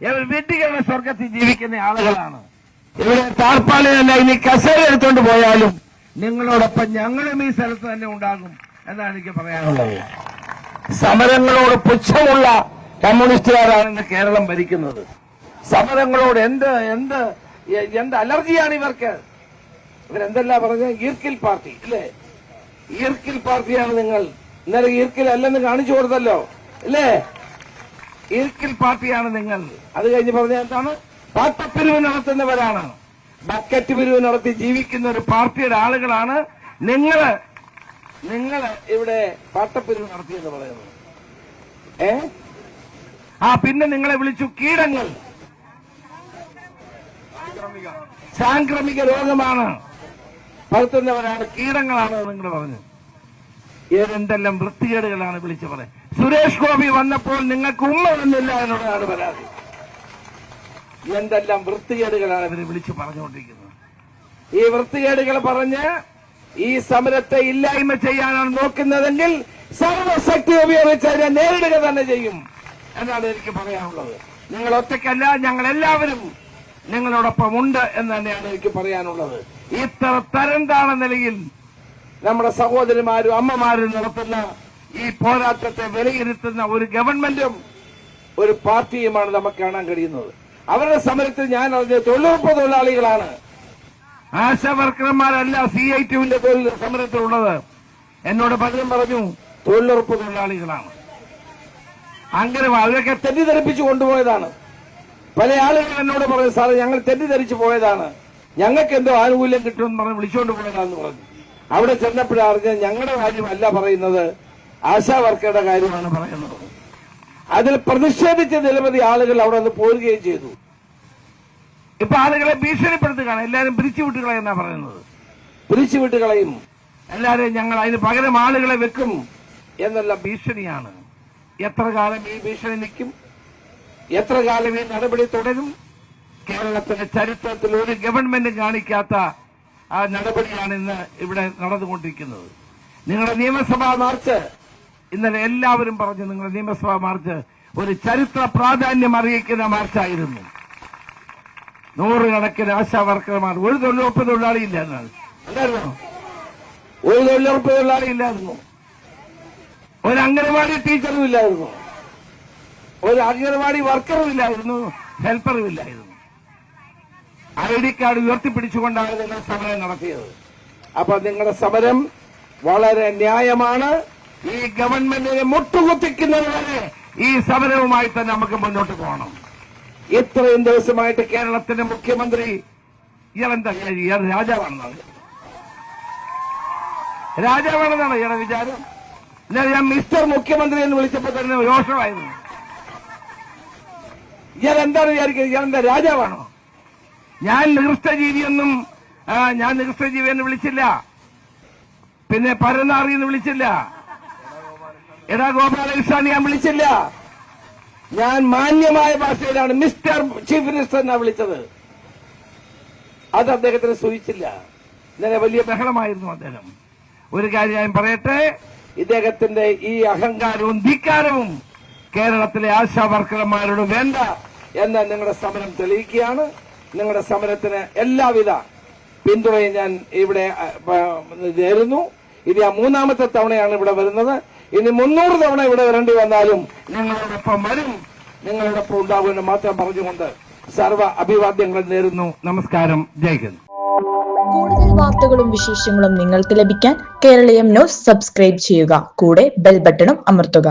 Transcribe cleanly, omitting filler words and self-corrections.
ഇവർ വിഡ്ഢികളുടെ സ്വർഗത്തിൽ ജീവിക്കുന്ന ആളുകളാണ്. ഇവിടെ താർപ്പാളിയല്ല, ഇനി കസേര എടുത്തോണ്ട് പോയാലും നിങ്ങളോടൊപ്പം ഞങ്ങളും ഈ സ്ഥലത്ത് തന്നെ ഉണ്ടാകും എന്നാണ് എനിക്ക് പറയാനുള്ളത്. സമരങ്ങളോട് പുച്ഛമുള്ള കമ്മ്യൂണിസ്റ്റുകാരാണ് ഇന്ന് കേരളം ഭരിക്കുന്നത്. സമരങ്ങളോട് എന്ത് എന്ത് എന്ത് അലർജിയാണ് ഇവർക്ക്. ഇവരെന്തല്ല പറഞ്ഞ ഈർക്കിൽ പാർട്ടി അല്ലേ? ഈർക്കിൽ പാർട്ടിയാണ് നിങ്ങൾ. ഇന്നലെ ഈർക്കിൽ അല്ലെന്ന് കാണിച്ചു കൊടുത്തല്ലോ അല്ലേ? ഈർക്കിൽ പാർട്ടിയാണ് നിങ്ങൾ. അത് കഴിഞ്ഞ് പറഞ്ഞ എന്താണ്? പാട്ടപ്പിരിവ് നടത്തുന്നവരാണ്. ബക്കറ്റ് പിരിവ് നടത്തി ജീവിക്കുന്ന ഒരു പാർട്ടിയുടെ ആളുകളാണ് നിങ്ങൾ ഇവിടെ പാട്ടപ്പിരിവ് നടത്തിയെന്ന് പറയുന്നത്. പിന്നെ നിങ്ങളെ വിളിച്ചു കീടങ്ങൾ. സാംക്രമിക രോഗമാണ്, പരത്തുന്നവരാണ്, കീടങ്ങളാണ് നിങ്ങൾ പറഞ്ഞു. എന്തെല്ലാം വൃത്തികേടുകളാണ് വിളിച്ചു പറയുന്നത്. സുരേഷ് ഗോപി വന്നപ്പോൾ നിങ്ങൾക്ക് ഉമ്മ വന്നില്ല എന്നുള്ളതാണ് പരാതി. എന്തെല്ലാം വൃത്തികേടുകളാണ് ഇവര് വിളിച്ചു പറഞ്ഞുകൊണ്ടിരിക്കുന്നത്. ഈ വൃത്തികേടുകൾ പറഞ്ഞ് ഈ സമരത്തെ ഇല്ലായ്മ ചെയ്യാനാണ് നോക്കുന്നതെങ്കിൽ സർവശക്തി ഉപയോഗിച്ച് അതിനെ നേരിടുക തന്നെ ചെയ്യും എന്നാണ് എനിക്ക് പറയാനുള്ളത്. നിങ്ങൾ ഒറ്റയ്ക്കല്ല, ഞങ്ങൾ എല്ലാവരും നിങ്ങളോടൊപ്പം ഉണ്ട് എന്ന് തന്നെയാണ് എനിക്ക് പറയാനുള്ളത്. ഇത്ര തരം താണ നിലയിൽ നമ്മുടെ സഹോദരിമാരും അമ്മമാരും നടത്തുന്ന ഈ പോരാട്ടത്തെ വിലയിരുത്തുന്ന ഒരു ഗവൺമെന്റും ഒരു പാർട്ടിയുമാണ് നമുക്ക് കാണാൻ കഴിയുന്നത്. അവരുടെ സമരത്തിൽ ഞാൻ അറിഞ്ഞ തൊഴിലുറപ്പ് തൊഴിലാളികളാണ്, ആശാവർക്കർമാരല്ല CITUവിന്റെ തൊഴിൽ സമരത്തിലുള്ളത്. എന്നോട് പലരും പറഞ്ഞു തൊഴിലുറപ്പ് തൊഴിലാളികളാണ്. അങ്ങനെ അവരൊക്കെ തെറ്റിദ്ധരിപ്പിച്ചു കൊണ്ടുപോയതാണ്. പല ആളുകൾ എന്നോട് പറഞ്ഞു, സാറ് ഞങ്ങൾ തെറ്റിദ്ധരിച്ചു പോയതാണ്, ഞങ്ങൾക്ക് എന്തോ ആനുകൂല്യം കിട്ടുമെന്ന് പറഞ്ഞ് വിളിച്ചുകൊണ്ട് പോയതാണെന്ന് പറഞ്ഞു. അവിടെ ചെന്നപ്പോഴറിഞ്ഞ ഞങ്ങളുടെ കാര്യമല്ല പറയുന്നത്, ആശാവർക്കറുടെ കാര്യമാണ് പറയുന്നത്. അതിൽ പ്രതിഷേധിച്ച നിരവധി ആളുകൾ അവിടെ നിന്ന് പോരുകയും ചെയ്തു. ഇപ്പൊ ആളുകളെ ഭീഷണിപ്പെടുത്തുകയാണ്. എല്ലാവരും പിരിച്ചുവിട്ടുകളയെന്നാ പറയുന്നത്. പിരിച്ചുവിട്ടുകളയും എല്ലാവരെയും ഞങ്ങൾ അതിന് പകരം ആളുകളെ വെക്കും എന്നുള്ള ഭീഷണിയാണ്. എത്ര കാലം ഈ ഭീഷണി നിൽക്കും? എത്ര കാലം ഈ നടപടി തുടരും? കേരളത്തിന്റെ ചരിത്രത്തിൽ ഒരു ഗവൺമെന്റ് കാണിക്കാത്ത ആ നടപടിയാണ് ഇന്ന് ഇവിടെ നടന്നുകൊണ്ടിരിക്കുന്നത്. നിങ്ങളുടെ നിയമസഭാ മാർച്ച് ഇന്നലെ എല്ലാവരും പറഞ്ഞു, നിങ്ങളുടെ നിയമസഭാ മാർച്ച് ഒരു ചരിത്ര പ്രാധാന്യം അറിയിക്കുന്ന മാർച്ചായിരുന്നു. നൂറുകണക്കിന് ആശാവർക്കർമാർ, ഒരു തൊഴിലുറപ്പ് തൊഴിലാളി ഇല്ലായിരുന്നു. എന്തായിരുന്നു? ഒരു തൊഴിലുറപ്പ് തൊഴിലാളി ഇല്ലായിരുന്നു, ഒരു അംഗനവാടി ടീച്ചറും ഇല്ലായിരുന്നു, ഒരു അംഗനവാടി വർക്കറും ഇല്ലായിരുന്നു, ഹെൽപ്പറും ഇല്ലായിരുന്നു. ID കാർഡ് ഉയർത്തിപ്പിടിച്ചുകൊണ്ടാണ് നിങ്ങൾ സമരം നടത്തിയത്. അപ്പൊ നിങ്ങളുടെ സമരം വളരെ ന്യായമാണ്. ഈ ഗവൺമെന്റിനെ മുട്ടുകുത്തിക്കുന്നതുവരെ ഈ സമരവുമായി തന്നെ നമുക്ക് മുന്നോട്ട് പോകണം. ഇത്രയും ദിവസമായിട്ട് കേരളത്തിന്റെ മുഖ്യമന്ത്രി ഇയാളെന്താ ഇയാൾ രാജാവാണെന്നാണ് ഇയാളുടെ വിചാരം. ഞാൻ മിസ്റ്റർ മുഖ്യമന്ത്രി എന്ന് വിളിച്ചപ്പോൾ തന്നെ രോഷമായിരുന്നു. ഇയാൾ എന്താണ് വിചാരിക്കുന്നത്? ഇയാളെന്താ രാജാവാണോ? ഞാൻ നികൃഷ്ടജീവിയൊന്നും ഞാൻ നികൃഷ്ടജീവി എന്ന് വിളിച്ചില്ല, പിന്നെ പരനാറി എന്ന് വിളിച്ചില്ല, എടാ ഗോപാലകൃഷ്ണൻ ഞാൻ വിളിച്ചില്ല. ഞാൻ മാന്യമായ ഭാഷയിലാണ് മിസ്റ്റർ ചീഫ് മിനിസ്റ്റർ എന്നാ വിളിച്ചത്. അത് അദ്ദേഹത്തിന് സൂചിച്ചില്ല. ഇന്നലെ വലിയ ബഹളമായിരുന്നു അദ്ദേഹം. ഒരു കാര്യം ഞാൻ പറയട്ടെ, ഇദ്ദേഹത്തിന്റെ ഈ അഹങ്കാരവും ധിക്കാരവും കേരളത്തിലെ ആശാവർക്കർമാരോട് വേണ്ട എന്ന് നിങ്ങളുടെ സമരം തെളിയിക്കുകയാണ്. നിങ്ങളുടെ സമരത്തിന് എല്ലാവിധ പിന്തുണയും ഞാൻ ഇവിടെ നേരുന്നു. ഇത് ആ 3ാമത്തെ തവണയാണ് ഇവിടെ വരുന്നത്. ഇനി 300 തവണ ഇവിടെ വരേണ്ടി വന്നാലും നിങ്ങളോടൊപ്പം വരും, നിങ്ങളോടൊപ്പം ഉണ്ടാകുമെന്ന് മാത്രം പറഞ്ഞുകൊണ്ട് സർവ്വ അഭിവാദ്യങ്ങൾ നേരുന്നു. നമസ്കാരം. ജയ് ഹിന്ദ്. കൂടുതൽ വാർത്തകളും വിശേഷങ്ങളും നിങ്ങൾക്ക് ലഭിക്കാൻ കേരളീയം ന്യൂസ് സബ്സ്ക്രൈബ് ചെയ്യുക. കൂടെ ബെൽ ബട്ടണും അമർത്തുക.